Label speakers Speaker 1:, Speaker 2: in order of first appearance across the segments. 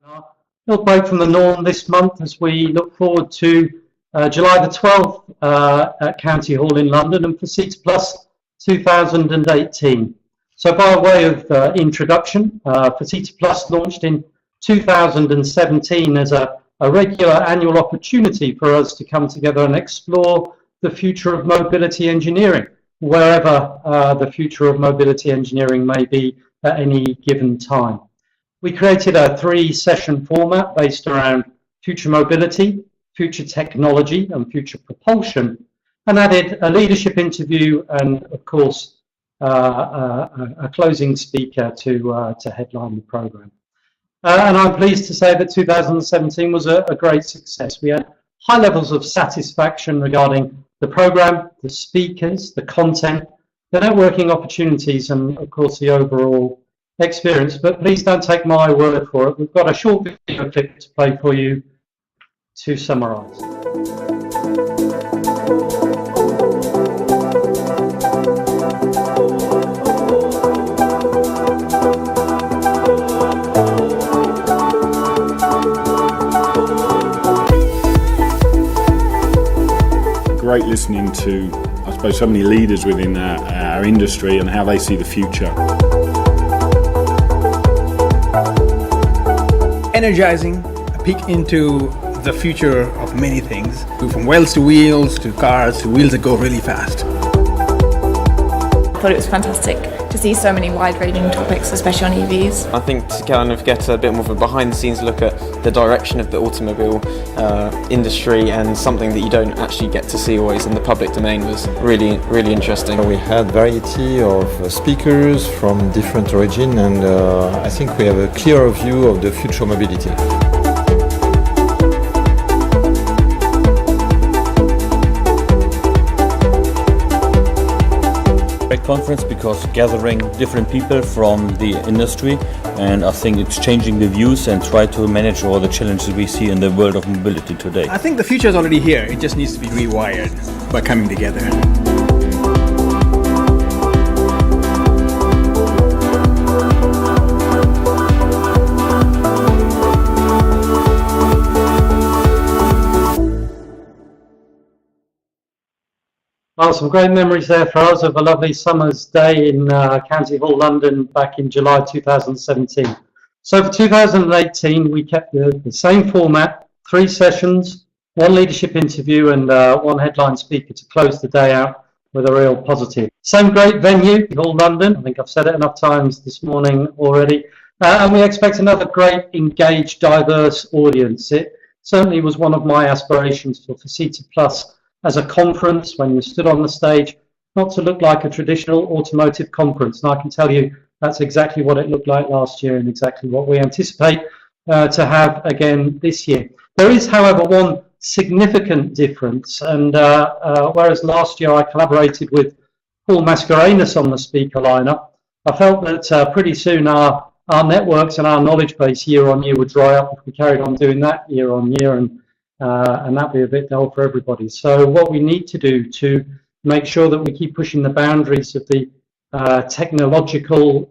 Speaker 1: A little break from the norm this month as we look forward to July the 12th at County Hall in London and FISITA Plus 2018. So by way of introduction, FISITA Plus launched in 2017 as a regular annual opportunity for us to come together and explore the future of mobility engineering, wherever the future of mobility engineering may be at any given time. We created a 3-session format based around future mobility, future technology and future propulsion, and added a leadership interview and, of course, a closing speaker to headline the programme. And I'm pleased to say that 2017 was a great success. We had high levels of satisfaction regarding the programme, the speakers, the content, the networking opportunities, and, of course, the overall experience. But please don't take my word for it. We've got a short video clip to play for you to summarise.
Speaker 2: Great listening to, I suppose, so many leaders within our industry and how they see the future.
Speaker 3: Energizing, a peek into the future of many things, from wells to wheels to cars to wheels that go really fast.
Speaker 4: I thought it was fantastic to see so many wide-ranging topics, especially on EVs.
Speaker 5: I think to kind of get a bit more of a behind-the-scenes look at the direction of the automobile industry and something that you don't actually get to see always in the public domain was really, really interesting.
Speaker 6: We had variety of speakers from different origin, and I think we have a clearer view of the future mobility.
Speaker 7: Great conference because gathering different people from the industry, and I think it's changing the views and try to manage all the challenges we see in the world of mobility today.
Speaker 3: I think the future is already here. It just needs to be rewired by coming together.
Speaker 1: Well, some great memories there for us of a lovely summer's day in County Hall, London, back in July 2017. So for 2018, we kept the same format, 3 sessions, 1 leadership interview and 1 headline speaker to close the day out with a real positive. Same great venue, Hall, London. I think I've said it enough times this morning already. And we expect another great, engaged, diverse audience. It certainly was one of my aspirations for FISITA Plus as a conference, when you stood on the stage, not to look like a traditional automotive conference. And I can tell you that's exactly what it looked like last year and exactly what we anticipate to have again this year. There is, however, one significant difference. And whereas last year I collaborated with Paul Mascarenhas on the speaker lineup, I felt that pretty soon our networks and our knowledge base year on year would dry up if we carried on doing that year on year. And that'd be a bit dull for everybody. So what we need to do to make sure that we keep pushing the boundaries of the technological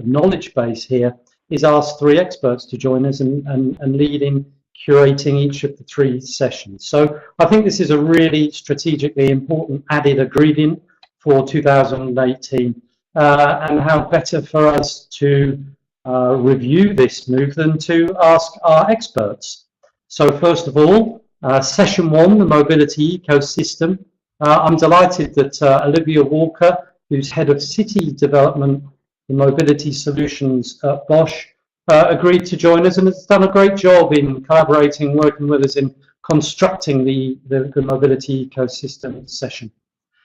Speaker 1: knowledge base here is ask 3 experts to join us and lead in curating each of the 3 sessions. So I think this is a really strategically important added ingredient for 2018 and how better for us to review this move than to ask our experts. So first of all, session 1, the mobility ecosystem. I'm delighted that Olivia Walker, who's head of city development and mobility solutions at Bosch, agreed to join us and has done a great job in collaborating, working with us in constructing the mobility ecosystem session.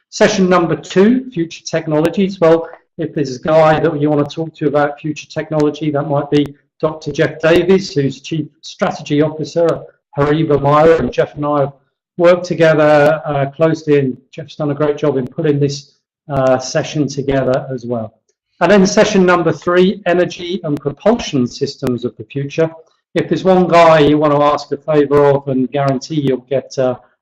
Speaker 1: Session number 2, future technologies. Well, if there's a guy that you want to talk to about future technology, that might be Dr. Geoff Davies, who's Chief Strategy Officer at Horiba, MIRA, and Geoff and I have worked together closely, and Geoff's done a great job in putting this session together as well. And then session number 3, energy and propulsion systems of the future. If there's one guy you want to ask a favour of and guarantee you'll get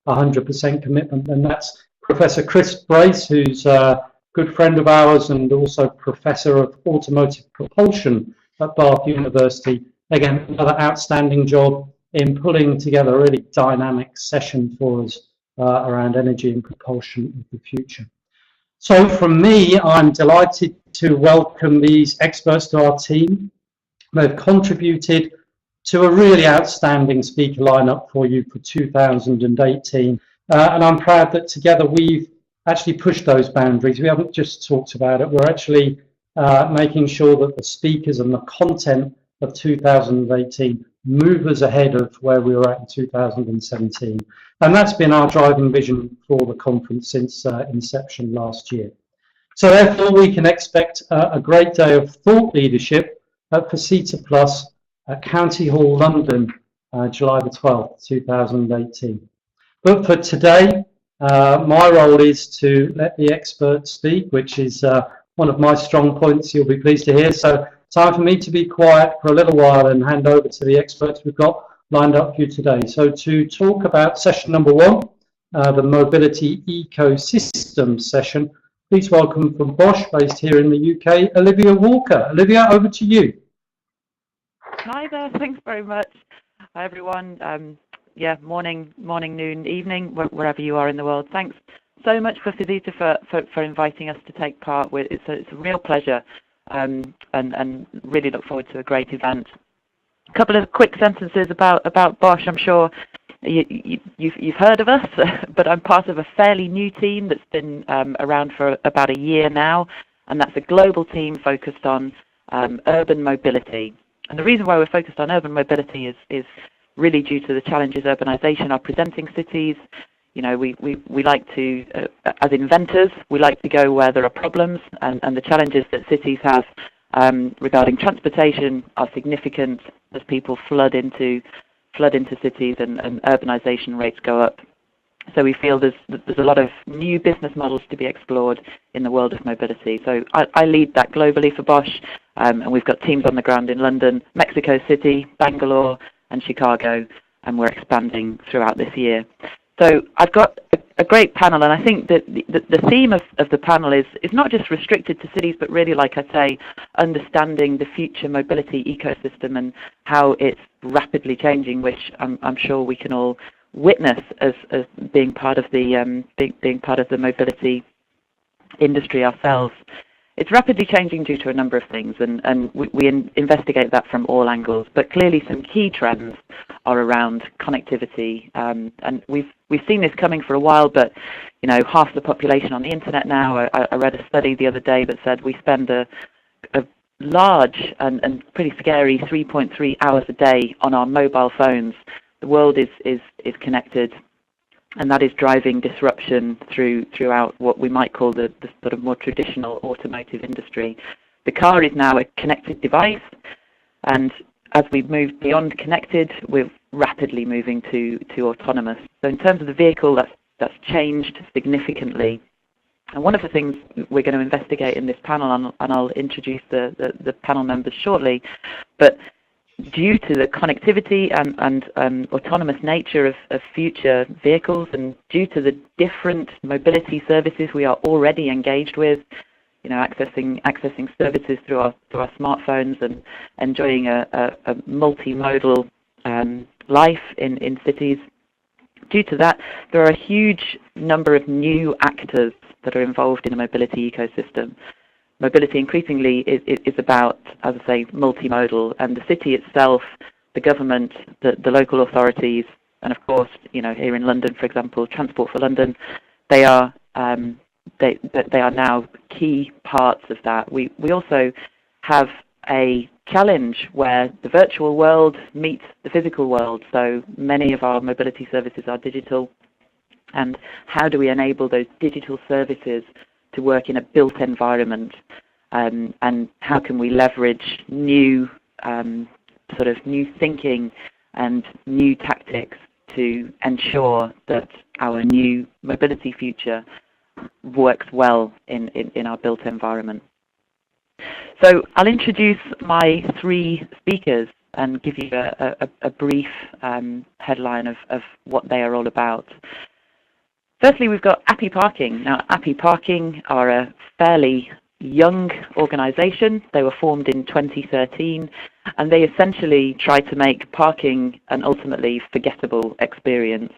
Speaker 1: 100% commitment, then that's Professor Chris Brace, who's a good friend of ours and also Professor of Automotive Propulsion at Bath University, again, another outstanding job in pulling together a really dynamic session for us around energy and propulsion of the future. So from me, I'm delighted to welcome these experts to our team. They've contributed to a really outstanding speaker lineup for you for 2018. And I'm proud that together we've actually pushed those boundaries. We haven't just talked about it, we're actually making sure that the speakers and the content of 2018 move us ahead of where we were at in 2017. And that's been our driving vision for the conference since inception last year. So therefore we can expect a great day of thought leadership at FISITA Plus at County Hall, London, July the 12th, 2018. But for today, my role is to let the experts speak, which is one of my strong points, you'll be pleased to hear. So time for me to be quiet for a little while and hand over to the experts we've got lined up for you today. So to talk about session number 1, the mobility ecosystem session, please welcome from Bosch, based here in the UK, Olivia Walker. Olivia, over to you.
Speaker 8: Hi there, thanks very much. Hi everyone. Morning, noon, evening, wherever you are in the world. Thanks so much for FISITA for inviting us to take part. It's a real pleasure, and really look forward to a great event. A couple of quick sentences about Bosch. I'm sure you've heard of us, but I'm part of a fairly new team that's been around for about a year now, and that's a global team focused on urban mobility. And the reason why we're focused on urban mobility is really due to the challenges urbanization are presenting cities. You know, we like to, as inventors, we like to go where there are problems, and the challenges that cities have regarding transportation are significant as people flood into cities and urbanization rates go up. So we feel there's a lot of new business models to be explored in the world of mobility. So I lead that globally for Bosch, and we've got teams on the ground in London, Mexico City, Bangalore, and Chicago, and we're expanding throughout this year. So I've got a great panel, and I think that the theme of the panel is not just restricted to cities, but really, like I say, understanding the future mobility ecosystem and how it's rapidly changing, which I'm sure we can all witness as being part of the being part of the mobility industry ourselves. It's rapidly changing due to a number of things, and we investigate that from all angles. But clearly, some key trends are around connectivity, and we've seen this coming for a while. But you know, half the population on the internet now. I read a study the other day that said we spend a large and pretty scary 3.3 hours a day on our mobile phones. The world is connected, and that is driving disruption throughout what we might call the sort of more traditional automotive industry. The car is now a connected device, and as we've moved beyond connected, we're rapidly moving to autonomous. So in terms of the vehicle, that's changed significantly. And one of the things we're going to investigate in this panel, and I'll introduce the panel members shortly, but due to the connectivity and autonomous nature of future vehicles, and due to the different mobility services we are already engaged with, you know, accessing services through our smartphones and enjoying a multimodal life in cities. Due to that, there are a huge number of new actors that are involved in the mobility ecosystem. Mobility increasingly is about, as I say, multimodal, and the city itself, the government, the local authorities, and of course, you know, here in London, for example, Transport for London, they are now key parts of that. We also have a challenge where the virtual world meets the physical world. So many of our mobility services are digital, and how do we enable those digital services to work in a built environment, and how can we leverage new sort of new thinking and new tactics to ensure that our new mobility future works well in our built environment. So I'll introduce my 3 speakers and give you a brief headline of what they are all about. Firstly, we've got Appy Parking. Now, Appy Parking are a fairly young organisation. They were formed in 2013, and they essentially try to make parking an ultimately forgettable experience.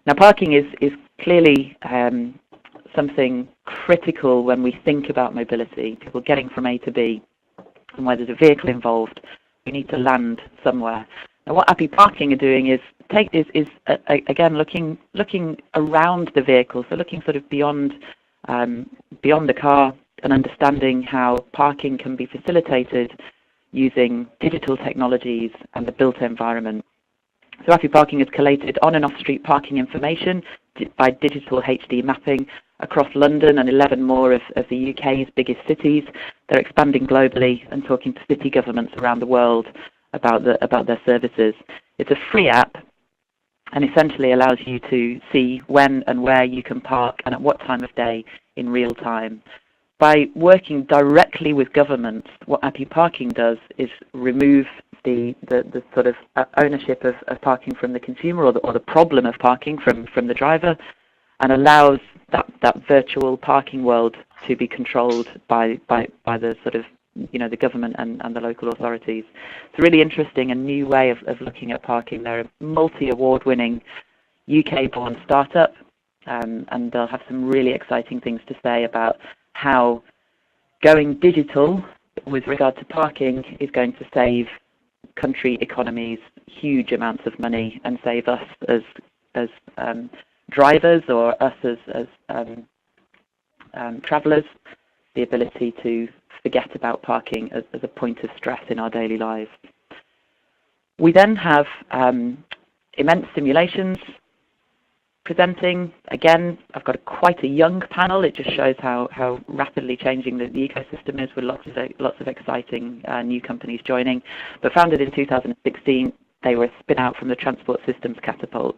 Speaker 8: Now, parking is clearly something critical when we think about mobility, people getting from A to B, and where there's a vehicle involved, we need to land somewhere. Now, what Appy Parking are doing is again looking around the vehicle, so looking sort of beyond the car and understanding how parking can be facilitated using digital technologies and the built environment. So Appy Parking has collated on and off street parking information by digital HD mapping across London and 11 more of the UK's biggest cities. They're expanding globally and talking to city governments around the world about their services. It's a free app and essentially allows you to see when and where you can park and at what time of day in real time. By working directly with governments, what Appy Parking does is remove the sort of ownership of parking from the consumer, or the problem of parking from the driver, and allows that virtual parking world to be controlled by the sort of, you know, the government and the local authorities. It's a really interesting and new way of looking at parking. They're a multi-award-winning UK-born startup, and they'll have some really exciting things to say about how going digital with regard to parking is going to save country economies huge amounts of money and save us as drivers, or us as travellers, the ability to forget about parking as a point of stress in our daily lives. We then have immense simulations presenting. Again, I've got quite a young panel. It just shows how rapidly changing the ecosystem is, with lots of exciting new companies joining. But founded in 2016, they were a spin out from the Transport Systems Catapult.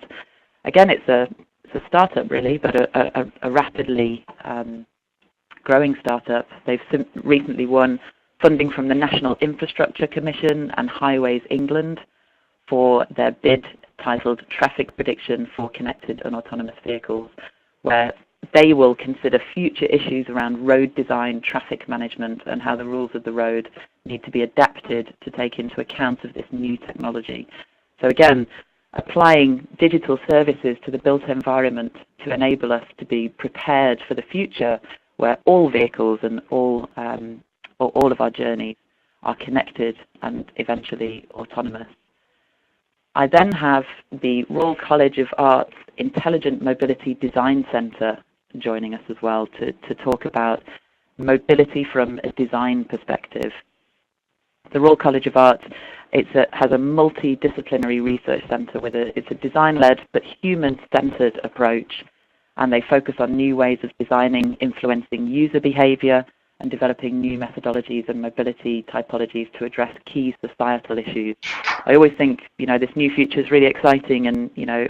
Speaker 8: Again, it's a startup really, but a rapidly growing startup. They've recently won funding from the National Infrastructure Commission and Highways England for their bid titled Traffic Prediction for Connected and Autonomous Vehicles, where they will consider future issues around road design, traffic management, and how the rules of the road need to be adapted to take into account of this new technology. So again, applying digital services to the built environment to enable us to be prepared for the future, where all vehicles and all of our journeys are connected and eventually autonomous. I then have the Royal College of Art's Intelligent Mobility Design Centre joining us as well to talk about mobility from a design perspective. The Royal College of Art has a multidisciplinary research centre it's a design-led but human-centred approach, and they focus on new ways of designing, influencing user behaviour, and developing new methodologies and mobility typologies to address key societal issues. I always think, you know, this new future is really exciting, and, you know,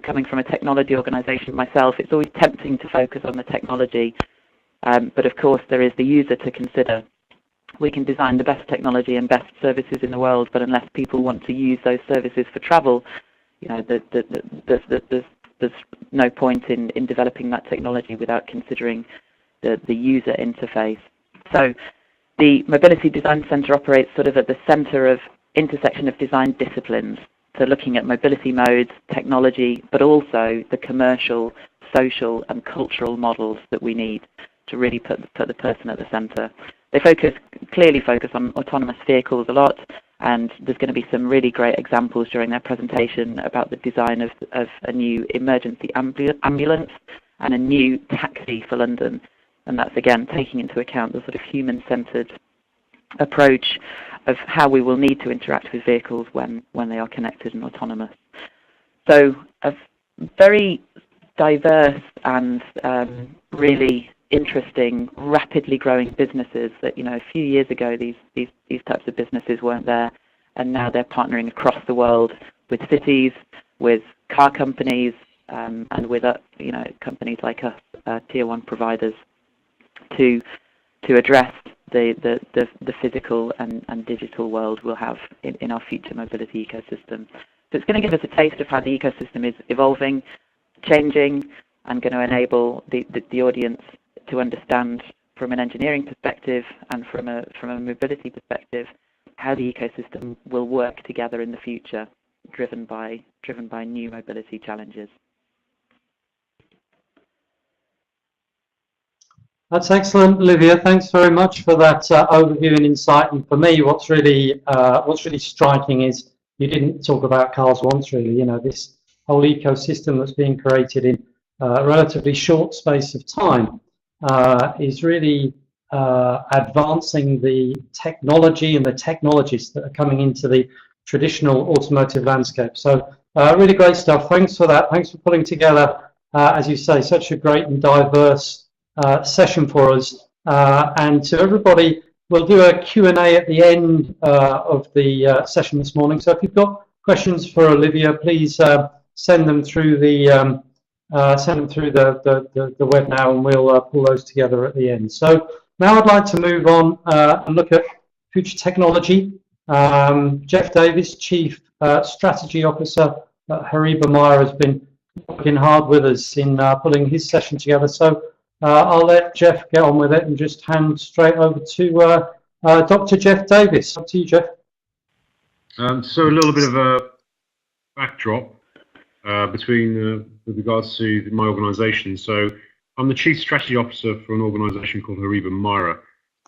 Speaker 8: coming from a technology organisation myself, it's always tempting to focus on the technology, but of course there is the user to consider. We can design the best technology and best services in the world, but unless people want to use those services for travel, you know, there's no point in developing that technology without considering the user interface. So the Mobility Design Centre operates sort of at the centre of intersection of design disciplines, so looking at mobility modes, technology, but also the commercial, social and cultural models that we need to really put the person at the centre. They clearly focus on autonomous vehicles a lot, and there's going to be some really great examples during their presentation about the design of a new emergency ambulance and a new taxi for London. And that's, again, taking into account the sort of human-centred approach of how we will need to interact with vehicles when they are connected and autonomous. So a very diverse and really interesting, rapidly growing businesses that, you know, a few years ago these types of businesses weren't there, and now they're partnering across the world with cities, with car companies, and with you know, companies like us, tier one providers, to address the physical and digital world we'll have in our future mobility ecosystem. So it's going to give us a taste of how the ecosystem is evolving, changing, and going to enable the audience to understand from an engineering perspective and from a mobility perspective how the ecosystem will work together in the future, driven by new mobility challenges.
Speaker 1: That's excellent, Olivia. Thanks very much for that overview and insight. And for me, what's really striking is you didn't talk about cars once, really. You know, this whole ecosystem that's being created in a relatively short space of time is really advancing the technology and the technologists that are coming into the traditional automotive landscape. So really great stuff. Thanks for that. Thanks for putting together, as you say, such a great and diverse session for us. And to everybody, we'll do a Q&A at the end of the session this morning. So if you've got questions for Olivia, please send them through the web now, and we'll pull those together at the end. So now I'd like to move on and look at future technology. Geoff Davis, Chief Strategy Officer at Horiba MIRA, has been working hard with us in pulling his session together. So I'll let Geoff get on with it and just hand straight over to Dr. Geoff Davis. Up to you, Geoff.
Speaker 9: So a little bit of a backdrop with regards to my organisation. So I'm the Chief Strategy Officer for an organisation called Horiba MIRA.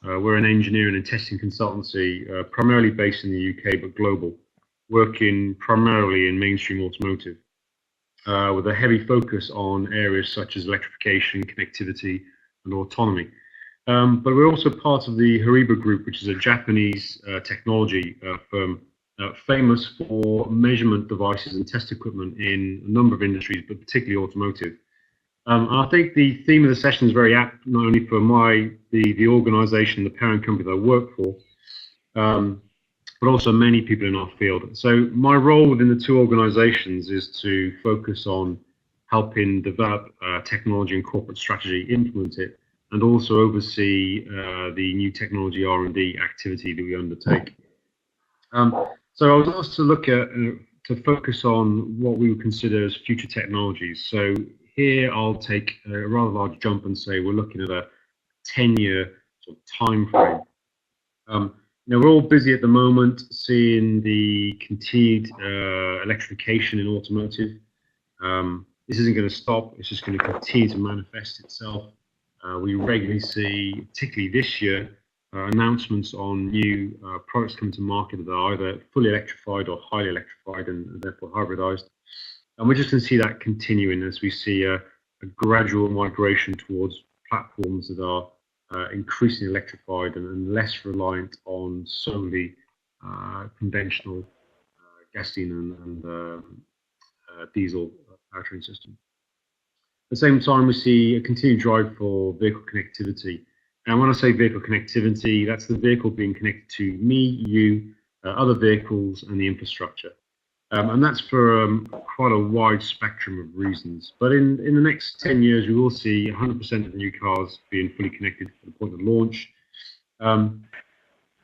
Speaker 9: We're an engineering and testing consultancy, primarily based in the UK but global, working primarily in mainstream automotive, with a heavy focus on areas such as electrification, connectivity and autonomy. But we're also part of the Horiba Group, which is a Japanese technology firm famous for measurement devices and test equipment in a number of industries, but particularly automotive. I think the theme of the session is very apt, not only for the organisation, the parent company that I work for, but also many people in our field. So my role within the two organisations is to focus on helping develop technology and corporate strategy, implement it, and also oversee the new technology R&D activity that we undertake. So I was asked to look at, to focus on what we would consider as future technologies. So here I'll take a rather large jump and say we're looking at a 10-year sort of time frame. We're all busy at the moment seeing the continued electrification in automotive. This isn't going to stop. It's just going to continue to manifest itself. We regularly see, particularly this year, announcements on new products coming to market that are either fully electrified or highly electrified and therefore hybridized. And we're just going to see that continuing as we see a gradual migration towards platforms that are increasingly electrified and less reliant on solely conventional gasoline and diesel powertrain system. At the same time, we see a continued drive for vehicle connectivity. And when I say vehicle connectivity, that's the vehicle being connected to me, you, other vehicles, and the infrastructure. And that's for quite a wide spectrum of reasons. But in the next 10 years, we will see 100% of the new cars being fully connected at the point of launch. And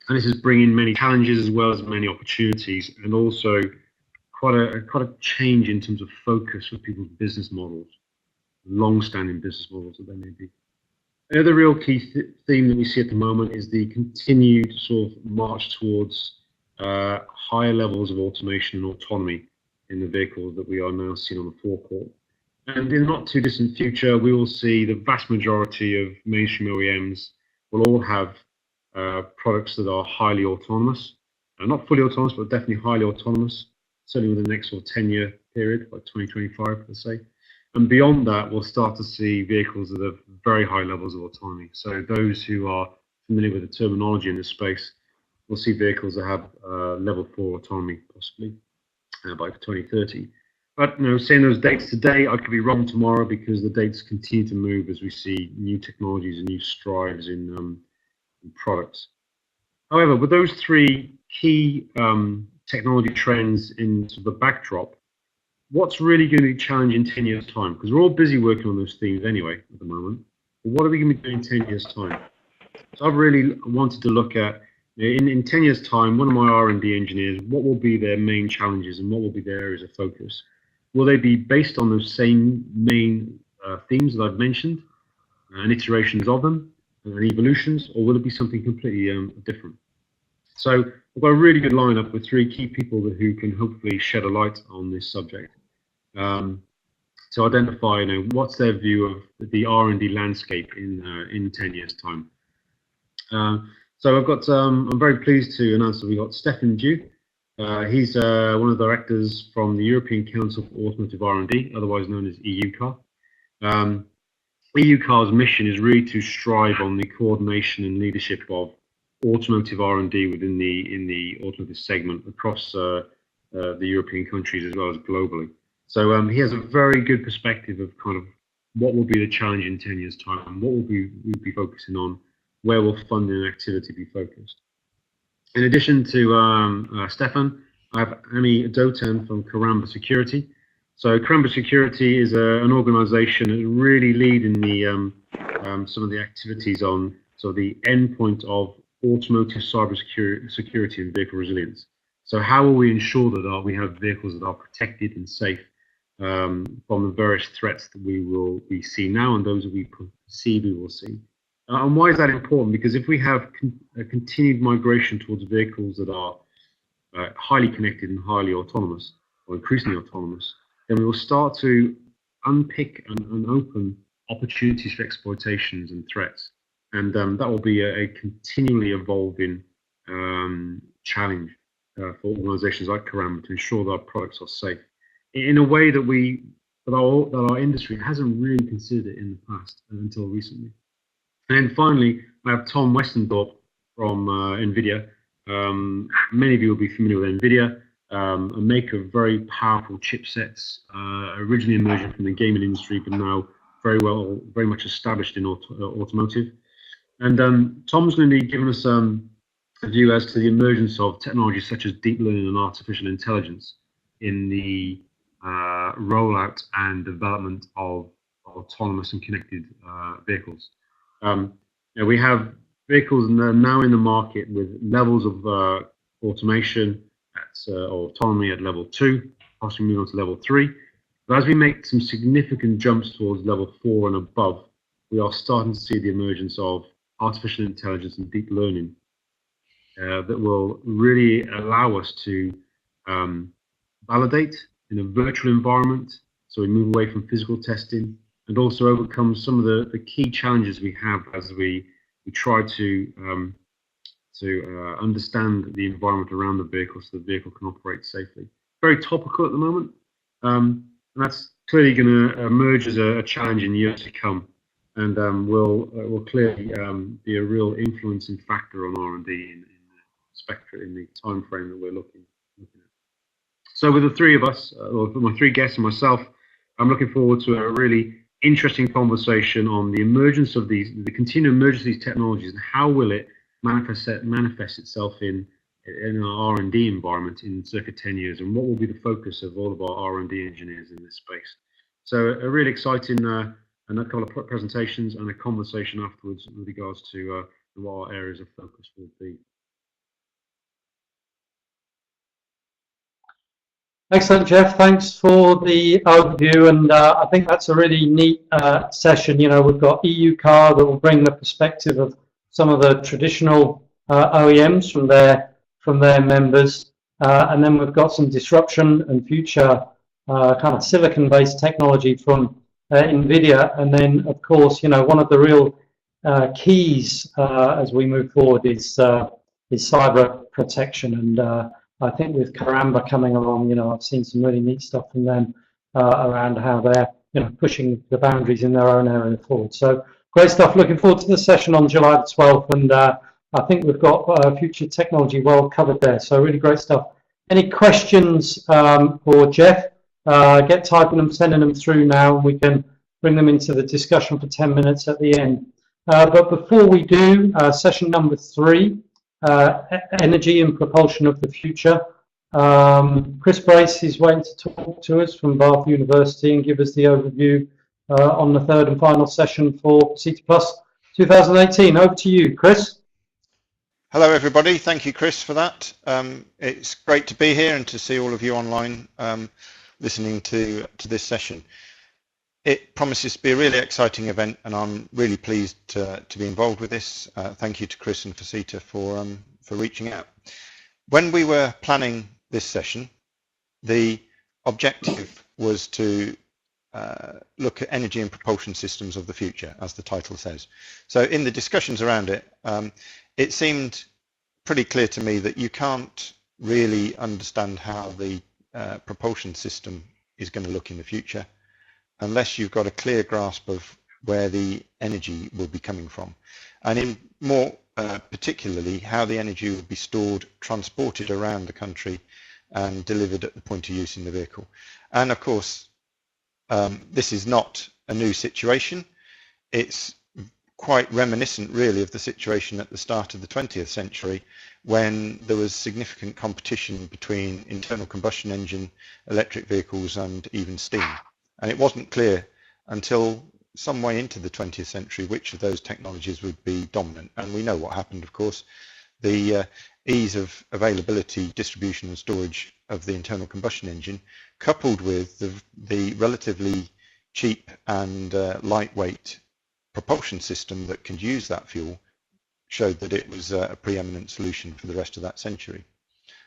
Speaker 9: this is bringing many challenges as well as many opportunities, and also quite a change in terms of focus for people's business models, long-standing business models that they may be. The other real key theme that we see at the moment is the continued sort of march towards higher levels of automation and autonomy in the vehicles that we are now seeing on the forecourt. And in the not too distant future, we will see the vast majority of mainstream OEMs will all have products that are highly autonomous, not fully autonomous, but definitely highly autonomous, certainly within the next sort of 10-year period, by 2025, let's say. And beyond that, we'll start to see vehicles that have very high levels of autonomy. So those who are familiar with the terminology in this space, we'll see vehicles that have level 4 autonomy, possibly by 2030. But saying those dates today, I could be wrong tomorrow because the dates continue to move as we see new technologies and new strides in products. However, with those three key technology trends in sort of the backdrop, what's really going to be challenging in 10 years' time? Because we're all busy working on those themes anyway at the moment. But what are we going to be doing in 10 years' time? So I've really wanted to look at, in 10 years' time, one of my R&D engineers, what will be their main challenges and what will be their areas of focus? Will they be based on those same main themes that I've mentioned and iterations of them and evolutions, or will it be something completely different? So We've got a really good lineup with three key people who can hopefully shed a light on this subject to identify, what's their view of the R&D landscape in 10 years' time. So I've got, I'm very pleased to announce that we've got Stefan Dew. He's one of the directors from the European Council for Automotive R&D, otherwise known as EUCAR. EUCAR's mission is really to strive on the coordination and leadership of automotive R&D within the automotive segment across the European countries as well as globally. So he has a very good perspective of kind of what will be the challenge in 10 years' time, and what we'll be focusing on, where will funding and activity be focused. In addition to Stefan, I have Ami Dotan from Horiba Security. So Horiba Security is an organisation that really lead in the some of the activities on the endpoint of automotive cyber security and vehicle resilience. So how will we ensure that we have vehicles that are protected and safe from the various threats that we see now and those that we perceive we will see. And why is that important? Because if we have a continued migration towards vehicles that are highly connected and highly autonomous, or increasingly autonomous, then we will start to unpick and open opportunities for exploitations and threats. And that will be a continually evolving challenge for organisations like Horiba to ensure that our products are safe in a way that our industry hasn't really considered it in the past until recently. And then finally, I have Tom Westendorp from NVIDIA. Many of you will be familiar with NVIDIA, a maker of very powerful chipsets, originally emerging from the gaming industry, but now very much established in automotive. And Tom's going to be giving us a view as to the emergence of technologies such as deep learning and artificial intelligence in the rollout and development of autonomous and connected vehicles. We have vehicles now in the market with levels of automation or autonomy at level 2, possibly moving on to level 3. But as we make some significant jumps towards level 4 and above, we are starting to see the emergence of artificial intelligence and deep learning that will really allow us to validate in a virtual environment, so we move away from physical testing, and also overcome some of the key challenges we have as we try to understand the environment around the vehicle so the vehicle can operate safely. Very topical at the moment, and that's clearly going to emerge as a challenge in years to come, and will clearly be a real influencing factor on R&D in the spectrum, in the time frame that we're looking at. So with the three of us, or my three guests and myself, I'm looking forward to a really interesting conversation on the emergence of the continued emergence of these technologies, and how will it manifest itself in our R&D environment in circa 10 years, and what will be the focus of all of our R&D engineers in this space. So a really exciting a couple of presentations and a conversation afterwards with regards to what our areas of focus will be.
Speaker 1: Excellent, Geoff. Thanks for the overview, and I think that's a really neat session. We've got EUCAR that will bring the perspective of some of the traditional OEMs from their members, and then we've got some disruption and future kind of silicon-based technology from NVIDIA, and then of course, one of the real keys as we move forward is cyber protection, and I think with Horiba coming along, I've seen some really neat stuff from them around how they're, pushing the boundaries in their own area forward. So great stuff. Looking forward to the session on July the 12th, and I think we've got future technology well covered there. So really great stuff. Any questions for Geoff? Get typing them, sending them through now, and we can bring them into the discussion for 10 minutes at the end. But before we do, session number 3. Energy and propulsion of the future. Chris Brace is waiting to talk to us from Bath University and give us the overview on the third and final session for FISITA Plus 2018. Over to you, Chris.
Speaker 10: Hello everybody, thank you Chris for that. It's great to be here and to see all of you online listening to this session. It promises to be a really exciting event, and I'm really pleased to be involved with this. Thank you to Chris and FISITA for reaching out. When we were planning this session, the objective was to look at energy and propulsion systems of the future, as the title says. So in the discussions around it, it seemed pretty clear to me that you can't really understand how the propulsion system is going to look in the future unless you've got a clear grasp of where the energy will be coming from, and in more particularly how the energy will be stored, transported around the country and delivered at the point of use in the vehicle. And of course, this is not a new situation. It's quite reminiscent really of the situation at the start of the 20th century when there was significant competition between internal combustion engine, electric vehicles and even steam. And it wasn't clear until some way into the 20th century which of those technologies would be dominant. And we know what happened, of course. The ease of availability, distribution and storage of the internal combustion engine, coupled with the relatively cheap and lightweight propulsion system that can use that fuel, showed that it was a preeminent solution for the rest of that century.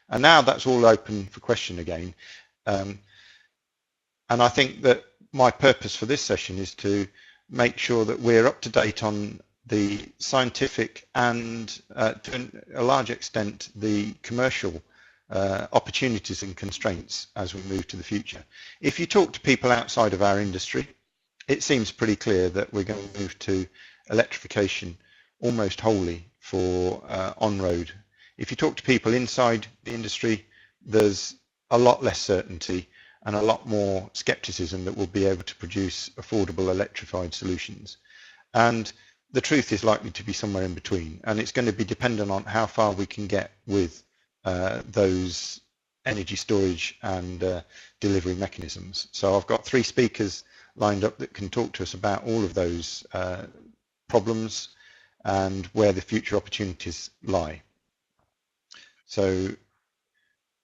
Speaker 10: And now that's all open for question again. And I think that my purpose for this session is to make sure that we're up to date on the scientific and to a large extent the commercial opportunities and constraints as we move to the future. If you talk to people outside of our industry, it seems pretty clear that we're going to move to electrification almost wholly for on-road. If you talk to people inside the industry, there's a lot less certainty and a lot more skepticism that we'll be able to produce affordable electrified solutions. And the truth is likely to be somewhere in between, and it's going to be dependent on how far we can get with those energy storage and delivery mechanisms. So I've got 3 speakers lined up that can talk to us about all of those problems and where the future opportunities lie. So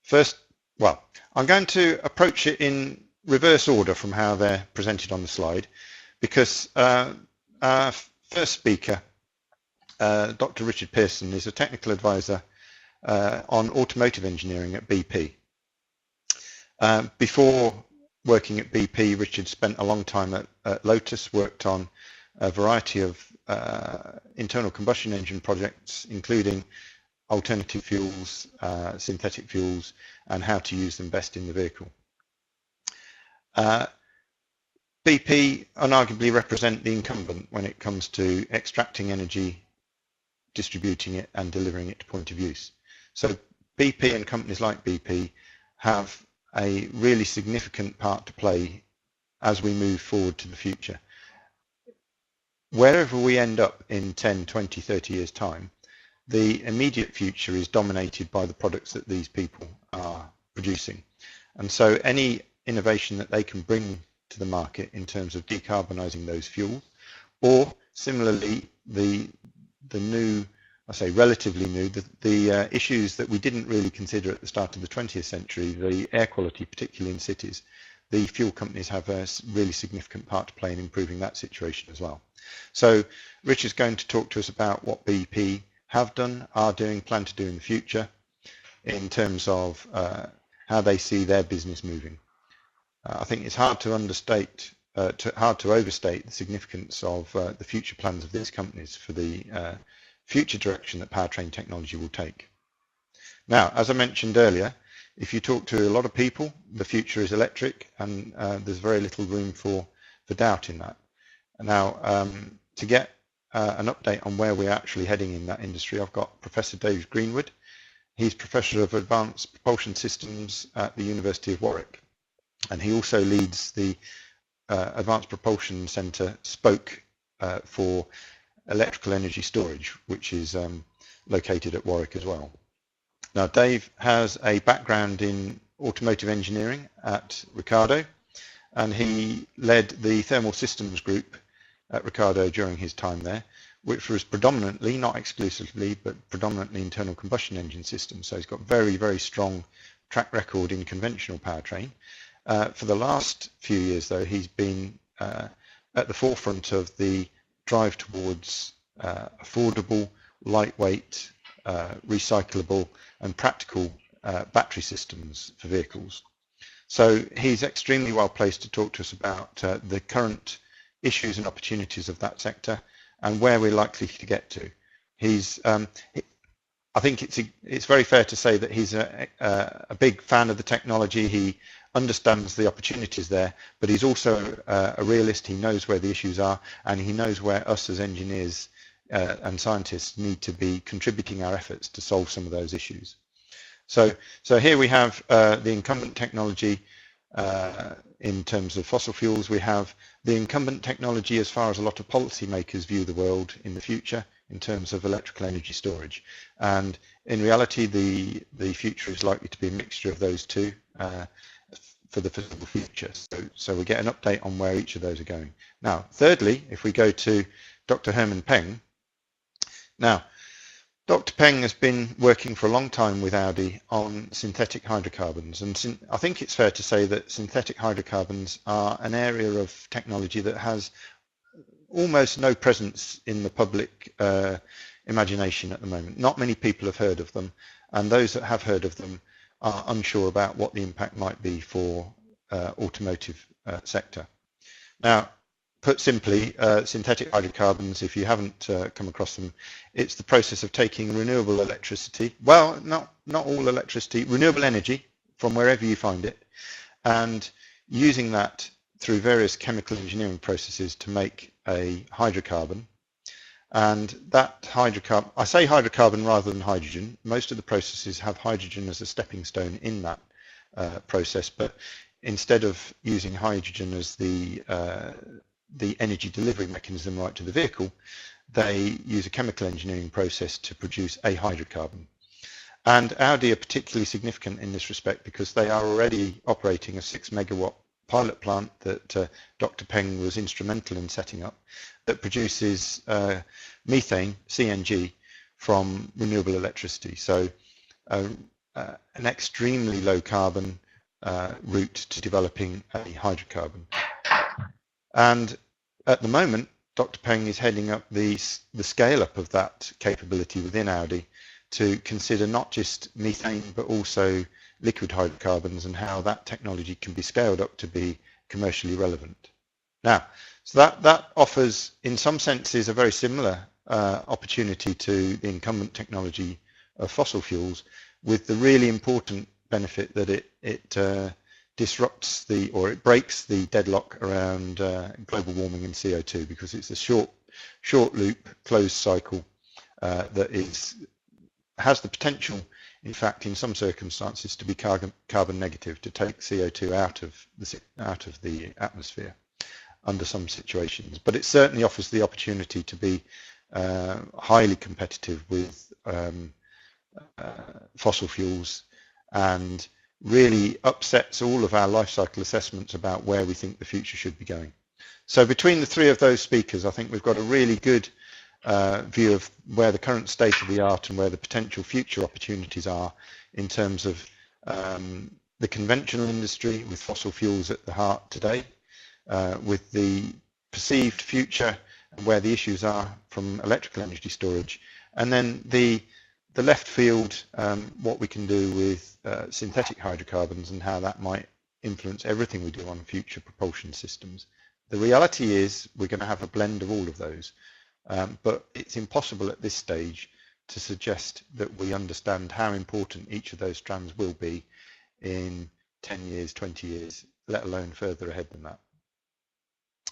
Speaker 10: first, well, I'm going to approach it in reverse order from how they're presented on the slide, because our first speaker, Dr. Richard Pearson, is a technical advisor on automotive engineering at BP. Before working at BP, Richard spent a long time at Lotus, worked on a variety of internal combustion engine projects, including alternative fuels, synthetic fuels, and how to use them best in the vehicle. BP unarguably represent the incumbent when it comes to extracting energy, distributing it and delivering it to point of use. So BP and companies like BP have a really significant part to play as we move forward to the future. Wherever we end up in 10, 20, 30 years time, the immediate future is dominated by the products that these people are producing. And so any innovation that they can bring to the market in terms of decarbonising those fuels, or similarly the new, I say relatively new, the issues that we didn't really consider at the start of the 20th century, the air quality, particularly in cities, the fuel companies have a really significant part to play in improving that situation as well. So Rich is going to talk to us about what BP have done, are doing, plan to do in the future in terms of how they see their business moving. I think it's hard to overstate the significance of the future plans of these companies for the future direction that powertrain technology will take. Now, as I mentioned earlier, if you talk to a lot of people, the future is electric, and there's very little room for doubt in that. Now, to get an update on where we're actually heading in that industry, I've got Professor Dave Greenwood. He's Professor of Advanced Propulsion Systems at the University of Warwick, and he also leads the Advanced Propulsion Centre Spoke for Electrical Energy Storage, which is located at Warwick as well. Now, Dave has a background in automotive engineering at Ricardo, and he led the thermal systems group at Ricardo during his time there, which was predominantly, not exclusively, but predominantly internal combustion engine systems. So he's got very, very strong track record in conventional powertrain. For the last few years, though, he's been at the forefront of the drive towards affordable, lightweight, recyclable and practical battery systems for vehicles. So he's extremely well placed to talk to us about the current issues and opportunities of that sector and where we're likely to get to. I think it's very fair to say that he's a big fan of the technology. He understands the opportunities there, but he's also a realist. He knows where the issues are, and he knows where us as engineers and scientists need to be contributing our efforts to solve some of those issues. So here we have the incumbent technology in terms of fossil fuels. We have the incumbent technology as far as a lot of policymakers view the world in the future in terms of electrical energy storage. And in reality, the future is likely to be a mixture of those two for the foreseeable future. So we get an update on where each of those are going. Now, thirdly, if we go to Dr. Herman Peng. Now, Dr. Peng has been working for a long time with Audi on synthetic hydrocarbons, and I think it's fair to say that synthetic hydrocarbons are an area of technology that has almost no presence in the public imagination at the moment. Not many people have heard of them, and those that have heard of them are unsure about what the impact might be for automotive sector. Now, put simply, synthetic hydrocarbons, if you haven't come across them, it's the process of taking renewable electricity, well, not all electricity, renewable energy from wherever you find it, and using that through various chemical engineering processes to make a hydrocarbon. And that hydrocarbon, I say hydrocarbon rather than hydrogen, most of the processes have hydrogen as a stepping stone in that process, but instead of using hydrogen as the energy delivery mechanism right to the vehicle, they use a chemical engineering process to produce a hydrocarbon. And Audi are particularly significant in this respect because they are already operating a 6 megawatt pilot plant that Dr. Peng was instrumental in setting up that produces methane, CNG, from renewable electricity. So an extremely low carbon route to developing a hydrocarbon. And at the moment, Dr. Peng is heading up the scale-up of that capability within Audi to consider not just methane, but also liquid hydrocarbons and how that technology can be scaled up to be commercially relevant. Now, so that offers, in some senses, a very similar opportunity to the incumbent technology of fossil fuels, with the really important benefit that it disrupts or it breaks the deadlock around global warming and CO2, because it's a short loop, closed cycle that has the potential, in fact, in some circumstances, to be carbon negative, to take CO2 out of the atmosphere under some situations. But it certainly offers the opportunity to be highly competitive with fossil fuels, and really upsets all of our life cycle assessments about where we think the future should be going. So between the three of those speakers, I think we've got a really good view of where the current state of the art and where the potential future opportunities are in terms of the conventional industry with fossil fuels at the heart today, with the perceived future and where the issues are from electrical energy storage, and then the left field, what we can do with synthetic hydrocarbons and how that might influence everything we do on future propulsion systems. The reality is we're going to have a blend of all of those, but it's impossible at this stage to suggest that we understand how important each of those strands will be in 10 years, 20 years, let alone further ahead than that.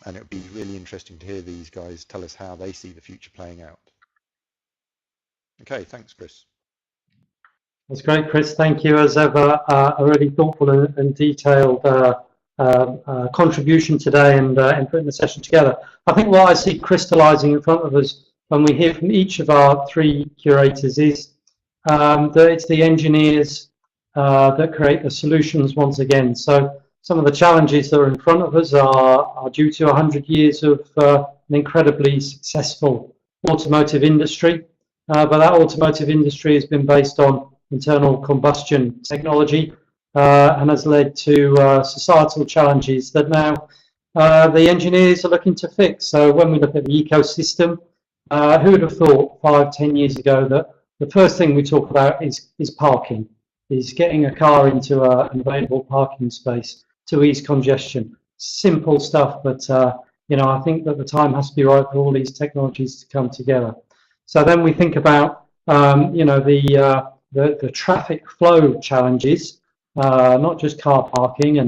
Speaker 10: And it would be really interesting to hear these guys tell us how they see the future playing out. Okay, thanks, Chris.
Speaker 1: That's great, Chris. Thank you, as ever. A really thoughtful and detailed contribution today and putting the session together. I think what I see crystallising in front of us when we hear from each of our three curators is that it's the engineers that create the solutions once again. So some of the challenges that are in front of us are due to 100 years of an incredibly successful automotive industry. But that automotive industry has been based on internal combustion technology and has led to societal challenges that now the engineers are looking to fix. So when we look at the ecosystem, who would have thought 5-10 years ago that the first thing we talk about is parking, is getting a car into an available parking space to ease congestion. Simple stuff, but you know, I think that the time has to be right for all these technologies to come together. So then we think about you know, the traffic flow challenges, not just car parking,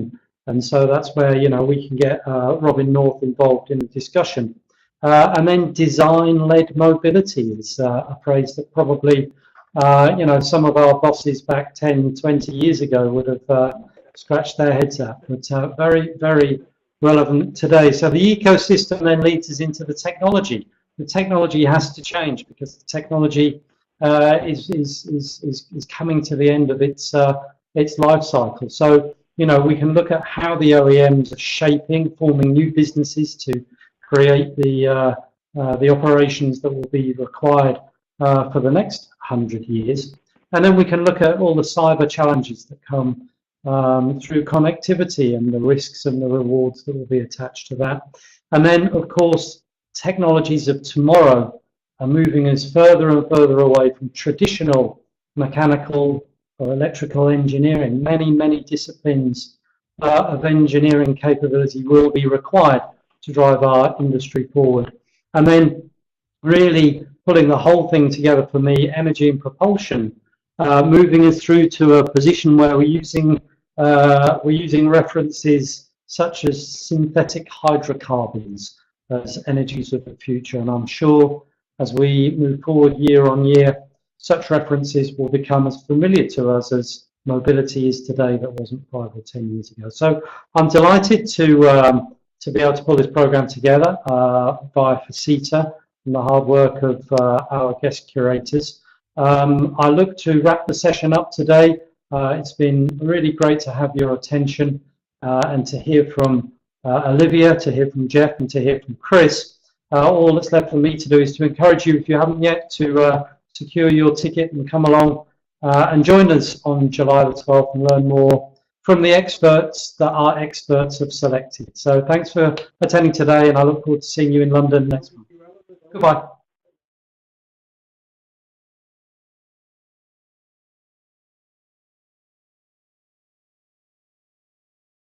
Speaker 1: and so that's where, you know, we can get Robin North involved in the discussion. And then design-led mobility is a phrase that probably you know, some of our bosses back 10, 20 years ago would have scratched their heads at, but very, very relevant today. So the ecosystem then leads us into the technology. The technology has to change because the technology is coming to the end of its life cycle. So, you know, we can look at how the OEMs are shaping, forming new businesses to create the operations that will be required for the next 100 years. And then we can look at all the cyber challenges that come through connectivity and the risks and the rewards that will be attached to that. And then, of course, technologies of tomorrow are moving us further and further away from traditional mechanical or electrical engineering. Many, many disciplines of engineering capability will be required to drive our industry forward. And then really pulling the whole thing together for me, energy and propulsion, moving us through to a position where we're using references such as synthetic hydrocarbons as energies of the future. And I'm sure as we move forward year on year, such references will become as familiar to us as mobility is today that wasn't 5 or 10 years ago. So I'm delighted to be able to pull this program together by FISITA and the hard work of our guest curators. I look to wrap the session up today. It's been really great to have your attention and to hear from Olivia, to hear from Geoff, and to hear from Chris. All that's left for me to do is to encourage you, if you haven't yet, to secure your ticket and come along and join us on July the 12th and learn more from the experts that our experts have selected. So thanks for attending today, and I look forward to seeing you in London next month. Goodbye.